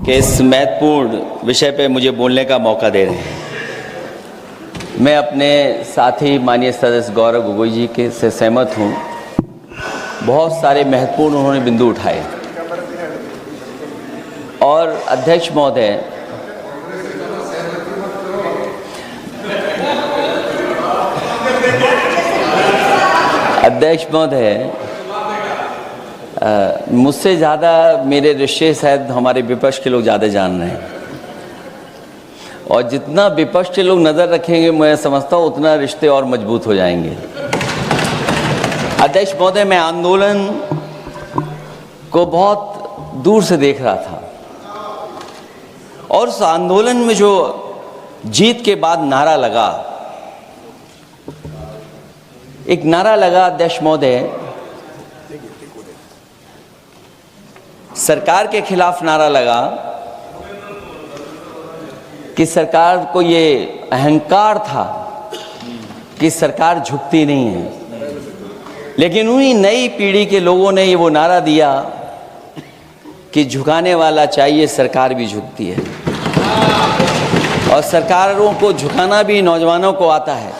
कि इस महत्वपूर्ण विषय पे मुझे बोलने का मौका दे रहे हैं। मैं अपने साथी माननीय सदस्य गौरव गोगोई जी के से सहमत हूँ। बहुत सारे महत्वपूर्ण उन्होंने बिंदु उठाए और अध्यक्ष महोदय, मुझसे ज़्यादा मेरे रिश्ते शायद हमारे विपक्ष के लोग ज़्यादा जान रहे हैं और जितना विपक्ष के लोग नज़र रखेंगे मैं समझता हूँ उतना रिश्ते और मजबूत हो जाएंगे। अध्यक्ष महोदय, मैं आंदोलन को बहुत दूर से देख रहा था और उस आंदोलन में जो जीत के बाद नारा लगा, एक नारा लगा अध्यक्ष महोदय, सरकार के खिलाफ नारा लगा कि सरकार को ये अहंकार था कि सरकार झुकती नहीं है, लेकिन उन्हीं नई पीढ़ी के लोगों ने ये वो नारा दिया कि झुकाने वाला चाहिए, सरकार भी झुकती है और सरकारों को झुकाना भी नौजवानों को आता है।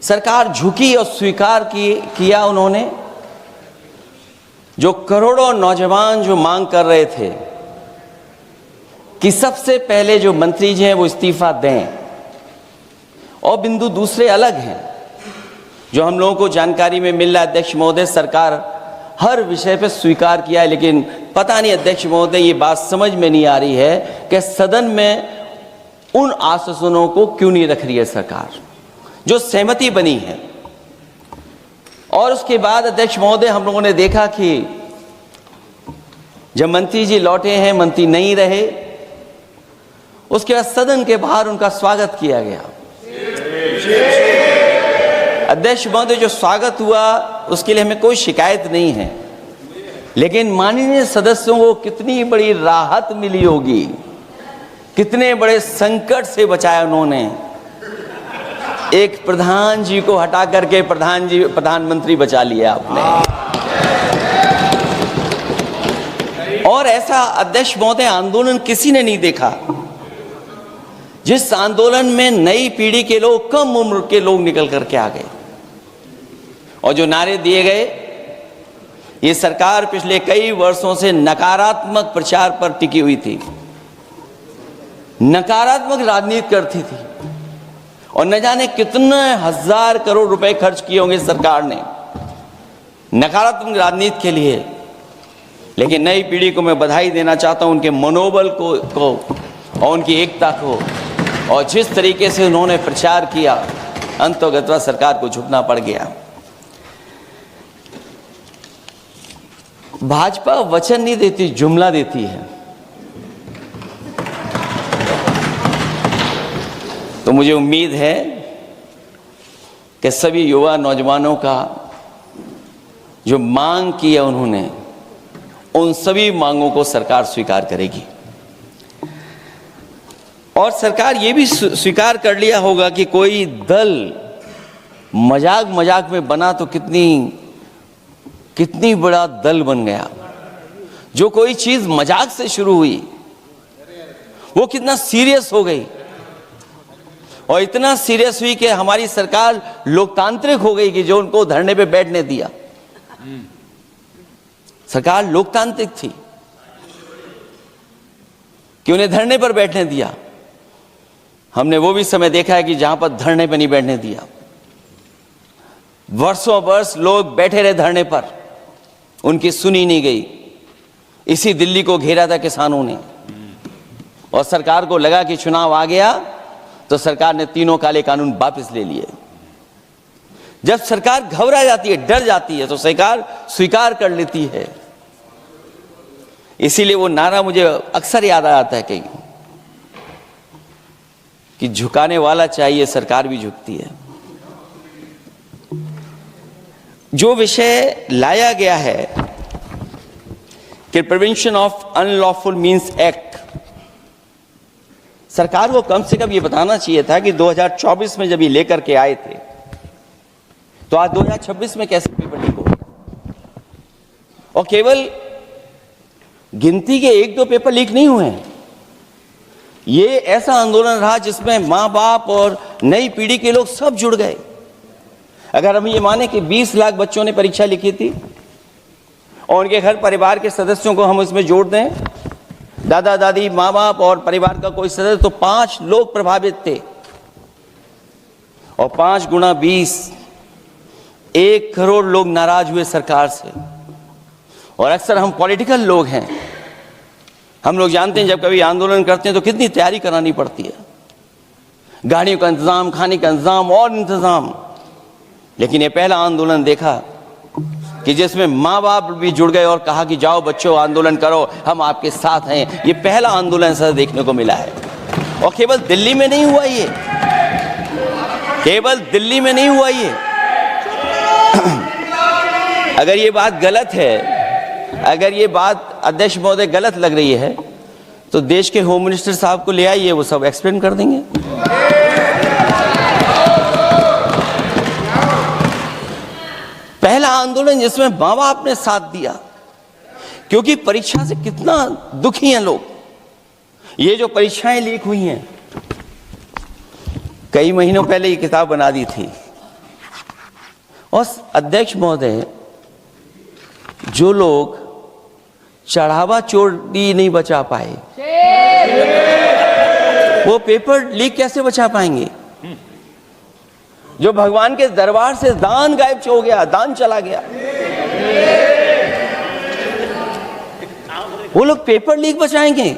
सरकार झुकी और स्वीकार किया उन्होंने। जो करोड़ों नौजवान जो मांग कर रहे थे कि सबसे पहले जो मंत्री जी हैं वो इस्तीफा दें, और बिंदु दूसरे अलग हैं जो हम लोगों को जानकारी में मिल रहा है। अध्यक्ष महोदय, सरकार हर विषय पे स्वीकार किया है, लेकिन पता नहीं अध्यक्ष महोदय ये बात समझ में नहीं आ रही है कि सदन में उन आश्वासनों को क्यों नहीं रख रही है सरकार, जो सहमति बनी है। और उसके बाद अध्यक्ष महोदय, हम लोगों ने देखा कि जब मंत्री जी लौटे हैं, मंत्री नहीं रहे, उसके बाद सदन के बाहर उनका स्वागत किया गया। अध्यक्ष महोदय, जो स्वागत हुआ उसके लिए हमें कोई शिकायत नहीं है, लेकिन माननीय सदस्यों को कितनी बड़ी राहत मिली होगी, कितने बड़े संकट से बचाया उन्होंने। एक प्रधान जी को हटा करके प्रधानमंत्री बचा लिया आपने। और ऐसा अध्यक्ष महोदय आंदोलन किसी ने नहीं देखा, जिस आंदोलन में नई पीढ़ी के लोग, कम उम्र के लोग निकल करके आ गए और जो नारे दिए गए। ये सरकार पिछले कई वर्षों से नकारात्मक प्रचार पर टिकी हुई थी, नकारात्मक राजनीति करती थी और न जाने कितने हजार करोड़ रुपए खर्च किए होंगे सरकार ने नकारात्मक राजनीति के लिए। लेकिन नई पीढ़ी को मैं बधाई देना चाहता हूं, उनके मनोबल को और उनकी एकता को, और जिस तरीके से उन्होंने प्रचार किया, अंततः सरकार को झुकना पड़ गया। भाजपा वचन नहीं देती, जुमला देती है। तो मुझे उम्मीद है कि सभी युवा नौजवानों का जो मांग की है उन्होंने, उन सभी मांगों को सरकार स्वीकार करेगी। और सरकार ये भी स्वीकार कर लिया होगा कि कोई दल मजाक में बना तो कितनी बड़ा दल बन गया। जो कोई चीज मजाक से शुरू हुई वो कितना सीरियस हो गई, और इतना सीरियस हुई कि हमारी सरकार लोकतांत्रिक हो गई कि जो उनको धरने पे बैठने दिया। सरकार लोकतांत्रिक थी कि उन्हें धरने पर बैठने दिया। हमने वो भी समय देखा है कि जहां पर धरने पर नहीं बैठने दिया, वर्षों वर्ष लोग बैठे रहे धरने पर, उनकी सुनी नहीं गई। इसी दिल्ली को घेरा था किसानों ने, और सरकार को लगा कि चुनाव आ गया तो सरकार ने तीनों काले कानून वापस ले लिए। जब सरकार घबरा जाती है, डर जाती है, तो सरकार स्वीकार कर लेती है। इसीलिए वो नारा मुझे अक्सर याद आता है कि झुकाने वाला चाहिए, सरकार भी झुकती है। जो विषय लाया गया है कि prevention of unlawful means act, सरकार को कम से कम ये बताना चाहिए था कि 2024 में जब ये लेकर के आए थे तो आज 2026 में कैसे पेपर लीक हो, और केवल गिनती के 1-2 पेपर लीक नहीं हुए हैं। ये ऐसा आंदोलन रहा जिसमें माँ बाप और नई पीढ़ी के लोग सब जुड़ गए। अगर हम ये माने कि 20 लाख बच्चों ने परीक्षा लिखी थी और उनके घर परिवार के सदस्यों को हम उसमें जोड़ दें, दादा दादी, माँ बाप और परिवार का कोई सदस्य, तो 5 लोग प्रभावित थे। और 5 गुणा 20, 1 करोड़ लोग नाराज हुए सरकार से। और अक्सर हम पॉलिटिकल लोग हैं, हम लोग जानते हैं जब कभी आंदोलन करते हैं तो कितनी तैयारी करानी पड़ती है, गाड़ियों का इंतजाम, खाने का इंतजाम और इंतजाम। लेकिन ये पहला आंदोलन देखा कि जिसमें माँ बाप भी जुड़ गए और कहा कि जाओ बच्चों आंदोलन करो, हम आपके साथ हैं। ये पहला आंदोलन ऐसा देखने को मिला है। और केवल दिल्ली में नहीं हुआ ये, केवल दिल्ली में नहीं हुआ ये। अगर ये बात गलत है, अगर ये बात अध्यक्ष महोदय गलत लग रही है, तो देश के होम मिनिस्टर साहब को ले आइए, वो सब एक्सप्लेन कर देंगे। पहला आंदोलन जिसमें माँ बाप ने साथ दिया, क्योंकि परीक्षा से कितना दुखी हैं लोग। ये जो परीक्षाएं लीक हुई हैं, कई महीनों पहले ये किताब बना दी थी। और अध्यक्ष महोदय, जो लोग चढ़ावा चोरी नहीं बचा पाए, वो पेपर लीक कैसे बचा पाएंगे? जो भगवान के दरबार से दान गायब हो गया, दान चला गया, वो लोग पेपर लीक बचाएंगे?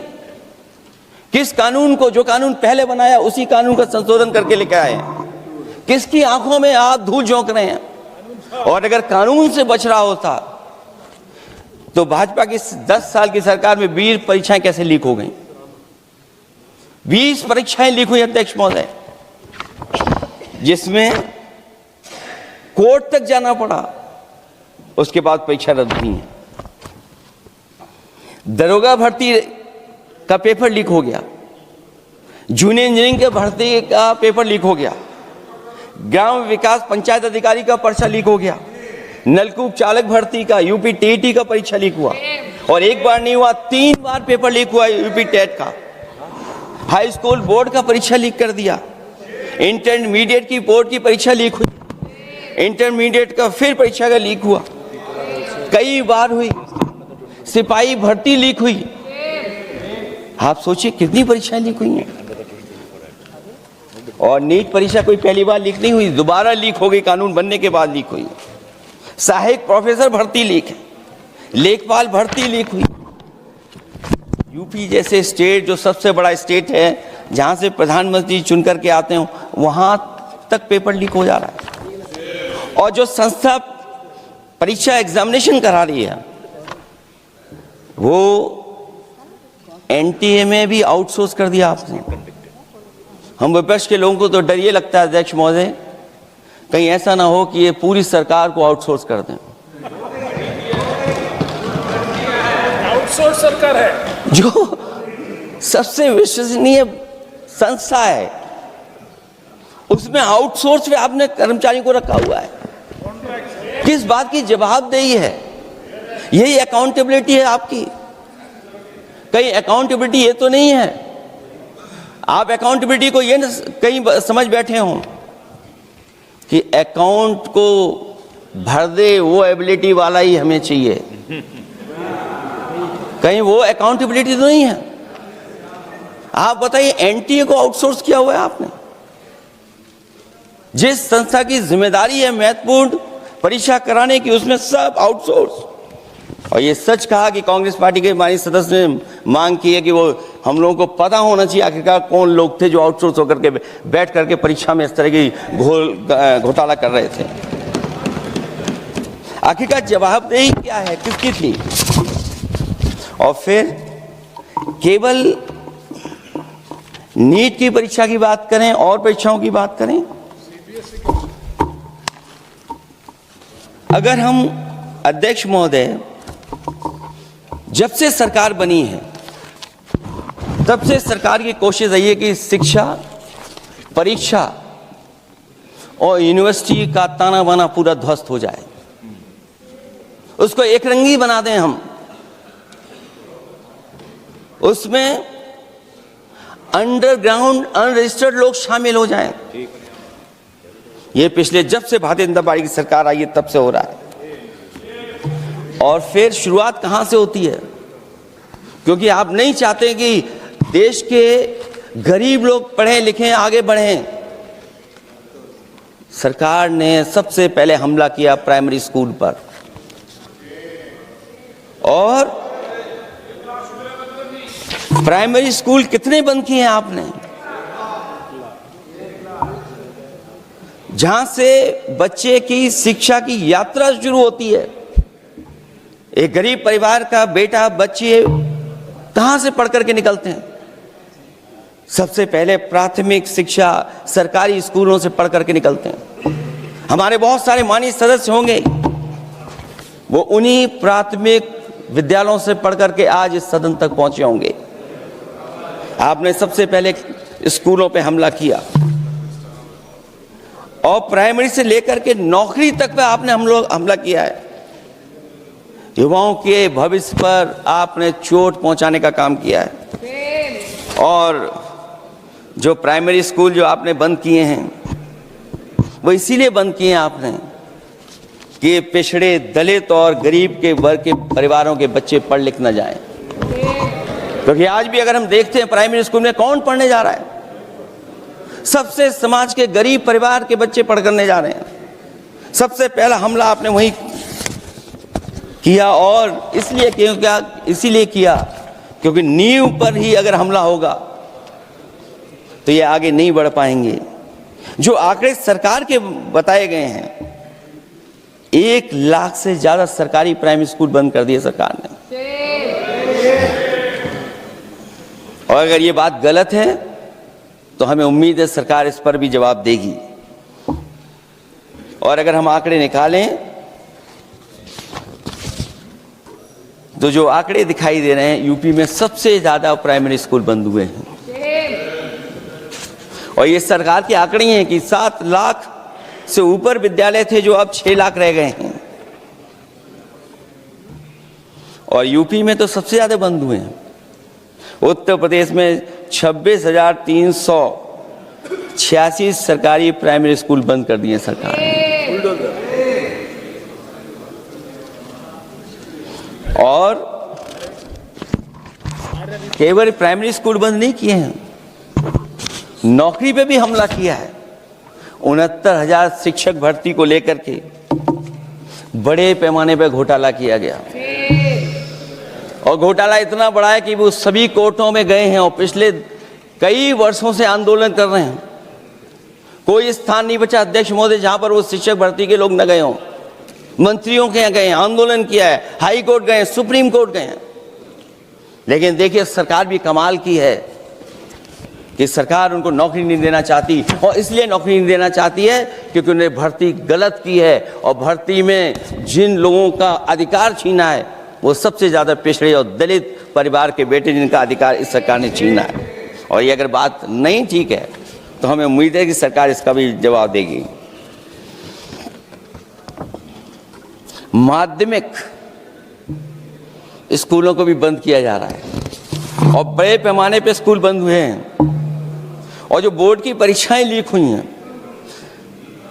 किस कानून को, जो कानून पहले बनाया उसी कानून का संशोधन करके लेकर आए हैं? किसकी आंखों में आप धूल झोंक रहे हैं? और अगर कानून से बच रहा होता तो भाजपा की 10 साल की सरकार में 20 परीक्षाएं कैसे लीक हो गई? 20 परीक्षाएं लीक हुई अध्यक्ष महोदय, जिसमें कोर्ट तक जाना पड़ा, उसके बाद परीक्षा रद्द हुई है। दरोगा भर्ती का पेपर लीक हो गया, जूनियर इंजीनियरिंग के भर्ती का पेपर लीक हो गया, ग्राम विकास पंचायत अधिकारी का पर्चा लीक हो गया, नलकूप चालक भर्ती का, यूपी टेट का परीक्षा लीक हुआ। और एक बार नहीं हुआ, 3 बार पेपर लीक हुआ यूपी टेट का। हाई स्कूल बोर्ड का परीक्षा लीक कर दिया, इंटरमीडिएट की बोर्ड की परीक्षा लीक हुई, इंटरमीडिएट का फिर परीक्षा का लीक हुआ, कई बार हुई। सिपाही भर्ती लीक हुई। आप सोचिए कितनी परीक्षाएं लीक हुई हैं। और नीट परीक्षा कोई पहली बार लीक नहीं हुई, दोबारा लीक हो गई, कानून बनने के बाद लीक हुई। सहायक प्रोफेसर भर्ती लीक है, लेखपाल भर्ती लीक हुई। यूपी जैसे स्टेट, जो सबसे बड़ा स्टेट है, जहां से प्रधानमंत्री चुन करके आते हो, वहां तक पेपर लीक हो जा रहा है। और जो संस्था परीक्षा एग्जामिनेशन करा रही है, वो एनटीए में भी आउटसोर्स कर दिया आपने। हम विपक्ष के लोगों को तो डर ये लगता है अध्यक्ष महोदय, कहीं ऐसा ना हो कि ये पूरी सरकार को आउटसोर्स कर दें। आउटसोर्स सरकार है जो सबसे विश्वसनीय संस्था है, उसमें आउटसोर्स पे आपने कर्मचारियों को रखा हुआ है। किस बात की जवाबदेही है? यही अकाउंटेबिलिटी है आपकी? कहीं अकाउंटेबिलिटी ये तो नहीं है? आप अकाउंटेबिलिटी को ये न कहीं समझ बैठे हो कि अकाउंट को भर दे वो एबिलिटी वाला ही हमें चाहिए? कहीं वो अकाउंटेबिलिटी तो नहीं है? आप बताइए, एनटीए को आउटसोर्स किया हुआ है आपने। जिस संस्था की जिम्मेदारी है महत्वपूर्ण परीक्षा कराने की, उसमें सब आउटसोर्स। और ये सच कहा कि कांग्रेस पार्टी के माननीय सदस्य ने मांग की है कि वो हम लोगों को पता होना चाहिए आखिरकार कौन लोग थे जो आउटसोर्स होकर के बैठ करके परीक्षा में इस तरह की घोटाला कर रहे थे। आखिरकार जवाबदेही क्या है, किसकी थी? और फिर केवल नीट की परीक्षा की बात करें और परीक्षाओं की बात करें, अगर हम अध्यक्ष महोदय, जब से सरकार बनी है तब से सरकार की कोशिश रही है कि शिक्षा, परीक्षा और यूनिवर्सिटी का ताना बाना पूरा ध्वस्त हो जाए, उसको एक रंगी बना दें हम। उसमें अंडरग्राउंड अनरजिस्टर्ड लोग शामिल हो जाएं। ये पिछले जब से भारतीय जनता पार्टी की सरकार आई है तब से हो रहा है। और फिर शुरुआत कहां से होती है? क्योंकि आप नहीं चाहते कि देश के गरीब लोग पढ़ें लिखें आगे बढ़ें। सरकार ने सबसे पहले हमला किया प्राइमरी स्कूल पर, और प्राइमरी स्कूल कितने बंद किए हैं आपने? जहां से बच्चे की शिक्षा की यात्रा शुरू होती है। एक गरीब परिवार का बेटा बच्चे कहां से पढ़ करके निकलते हैं? सबसे पहले प्राथमिक शिक्षा सरकारी स्कूलों से पढ़ करके निकलते हैं। हमारे बहुत सारे माननीय सदस्य होंगे, वो उन्हीं प्राथमिक विद्यालयों से पढ़ करके आज इस सदन तक पहुंचे होंगे। आपने सबसे पहले स्कूलों पे हमला किया, और प्राइमरी से लेकर के नौकरी तक पे आपने हमला किया है। युवाओं के भविष्य पर आपने चोट पहुंचाने का काम किया है। और जो प्राइमरी स्कूल जो आपने बंद किए हैं, वो इसीलिए बंद किए हैं आपने कि पिछड़े, दलित और गरीब के वर्ग के परिवारों के बच्चे पढ़ लिख न जाएं। क्योंकि आज भी अगर हम देखते हैं प्राइमरी स्कूल में कौन पढ़ने जा रहा है? सबसे समाज के गरीब परिवार के बच्चे पढ़ करने जा रहे हैं। सबसे पहला हमला आपने वही किया, और इसीलिए किया क्योंकि नींव पर ही अगर हमला होगा तो ये आगे नहीं बढ़ पाएंगे। जो आंकड़े सरकार के बताए गए हैं, 1 लाख से ज्यादा सरकारी प्राइमरी स्कूल बंद कर दिए सरकार ने। और अगर ये बात गलत है तो हमें उम्मीद है सरकार इस पर भी जवाब देगी। और अगर हम आंकड़े निकालें तो जो आंकड़े दिखाई दे रहे हैं, यूपी में सबसे ज्यादा प्राइमरी स्कूल बंद हुए हैं। और ये सरकार के आंकड़े हैं कि 7 लाख से ऊपर विद्यालय थे जो अब 6 लाख रह गए हैं। और यूपी में तो सबसे ज्यादा बंद हुए हैं। उत्तर प्रदेश में 26,386 सरकारी प्राइमरी स्कूल बंद कर दिए सरकार ने। और केवल प्राइमरी स्कूल बंद नहीं किए हैं, नौकरी पे भी हमला किया है। 69,000 शिक्षक भर्ती को लेकर के बड़े पैमाने पर घोटाला किया गया। और घोटाला इतना बड़ा है कि वो सभी कोर्टों में गए हैं और पिछले कई वर्षों से आंदोलन कर रहे हैं। कोई स्थान नहीं बचा अध्यक्ष महोदय जहां पर वो शिक्षक भर्ती के लोग न गए हों। मंत्रियों के यहाँ गए, आंदोलन किया है, हाई कोर्ट गए, सुप्रीम कोर्ट गए। लेकिन देखिए सरकार भी कमाल की है कि सरकार उनको नौकरी नहीं देना चाहती। और इसलिए नौकरी नहीं देना चाहती है क्योंकि उन्होंने भर्ती गलत की है। और भर्ती में जिन लोगों का अधिकार छीना है वो सबसे ज्यादा पिछड़े और दलित परिवार के बेटे, जिनका अधिकार इस सरकार ने छीना है। और ये अगर बात नहीं ठीक है तो हमें उम्मीद है कि सरकार इसका भी जवाब देगी। माध्यमिक स्कूलों को भी बंद किया जा रहा है और बड़े पैमाने पे स्कूल बंद हुए हैं। और जो बोर्ड की परीक्षाएं लीक हुई हैं,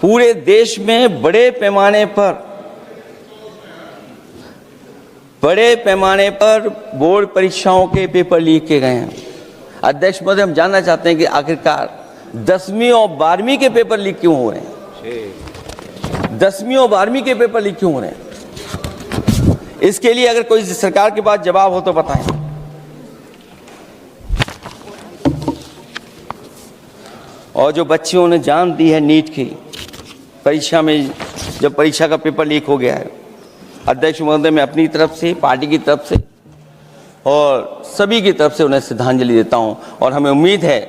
पूरे देश में बड़े पैमाने पर बोर्ड परीक्षाओं के पेपर लीक किए गए हैं। अध्यक्ष महोदय, हम जानना चाहते हैं कि आखिरकार 10वीं और 12वीं के पेपर लीक क्यों हो रहे हैं? 10वीं और 12वीं के पेपर लीक क्यों हो रहे हैं? इसके लिए अगर कोई सरकार के पास जवाब हो तो बताएं। और जो बच्चियों ने जान दी है नीट की परीक्षा में, जब परीक्षा का पेपर लीक हो गया है, अध्यक्ष महोदय, मैं अपनी तरफ से, पार्टी की तरफ से और सभी की तरफ से उन्हें श्रद्धांजलि देता हूं। और हमें उम्मीद है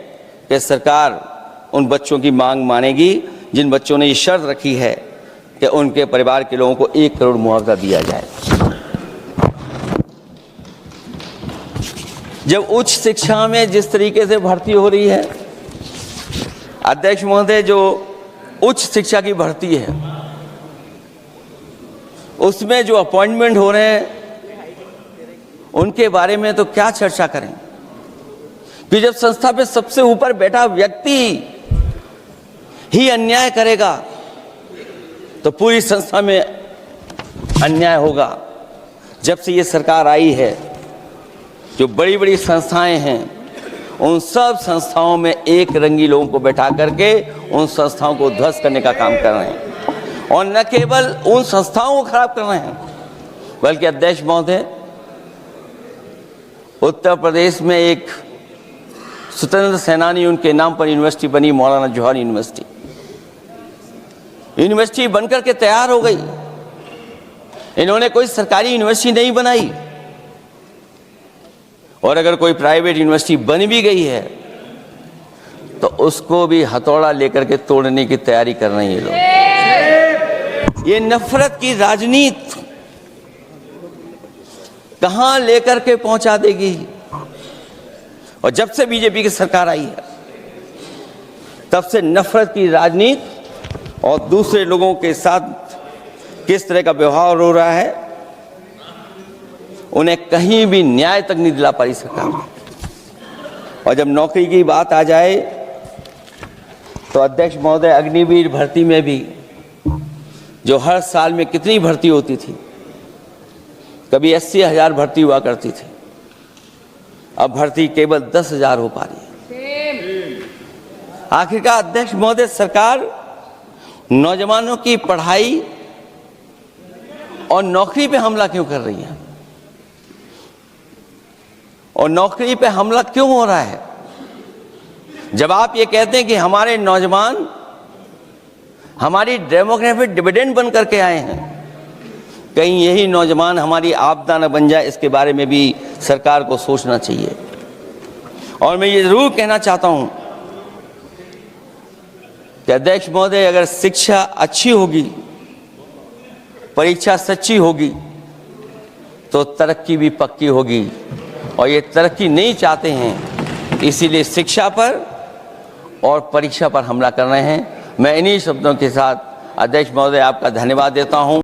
कि सरकार उन बच्चों की मांग मानेगी जिन बच्चों ने ये शर्त रखी है कि उनके परिवार के लोगों को 1 करोड़ मुआवजा दिया जाए। जब उच्च शिक्षा में जिस तरीके से भर्ती हो रही है, अध्यक्ष महोदय, जो उच्च शिक्षा की भर्ती है उसमें जो अपॉइंटमेंट हो रहे हैं उनके बारे में तो क्या चर्चा करें। कि जब संस्था पे सबसे ऊपर बैठा व्यक्ति ही अन्याय करेगा तो पूरी संस्था में अन्याय होगा। जब से ये सरकार आई है, जो बड़ी बड़ी संस्थाएं हैं, उन सब संस्थाओं में एक रंगी लोगों को बैठा करके उन संस्थाओं को ध्वस्त करने का काम कर रहे हैं। और न केवल उन संस्थाओं को खराब कर रहे हैं, बल्कि अध्यक्ष महोदय, उत्तर प्रदेश में एक स्वतंत्र सेनानी, उनके नाम पर यूनिवर्सिटी बनी, मौलाना जौहर यूनिवर्सिटी। यूनिवर्सिटी बनकर के तैयार हो गई। इन्होंने कोई सरकारी यूनिवर्सिटी नहीं बनाई, और अगर कोई प्राइवेट यूनिवर्सिटी बन भी गई है तो उसको भी हथौड़ा लेकर के तोड़ने की तैयारी कर रहे हैं ये लोग। ये नफरत की राजनीति कहां लेकर के पहुंचा देगी। और जब से बीजेपी की सरकार आई है, तब से नफरत की राजनीति और दूसरे लोगों के साथ किस तरह का व्यवहार हो रहा है, उन्हें कहीं भी न्याय तक नहीं दिला पाई सरकार। और जब नौकरी की बात आ जाए तो अध्यक्ष महोदय, अग्निवीर भर्ती में भी जो हर साल में कितनी भर्ती होती थी, कभी 80,000 भर्ती हुआ करती थी, अब भर्ती केवल 10,000 हो पा रही है। आखिरकार अध्यक्ष महोदय, सरकार नौजवानों की पढ़ाई और नौकरी पे हमला क्यों कर रही है? और नौकरी पे हमला क्यों हो रहा है? जब आप ये कहते हैं कि हमारे नौजवान हमारी डेमोग्राफिक डिविडेंड बन करके आए हैं, कहीं यही नौजवान हमारी आपदा न बन जाए, इसके बारे में भी सरकार को सोचना चाहिए। और मैं ये जरूर कहना चाहता हूं कि अध्यक्ष महोदय, अगर शिक्षा अच्छी होगी, परीक्षा सच्ची होगी, तो तरक्की भी पक्की होगी। और ये तरक्की नहीं चाहते हैं, इसीलिए शिक्षा पर और परीक्षा पर हमला कर रहे हैं। मैं इन्हीं शब्दों के साथ अध्यक्ष महोदय आपका धन्यवाद देता हूं।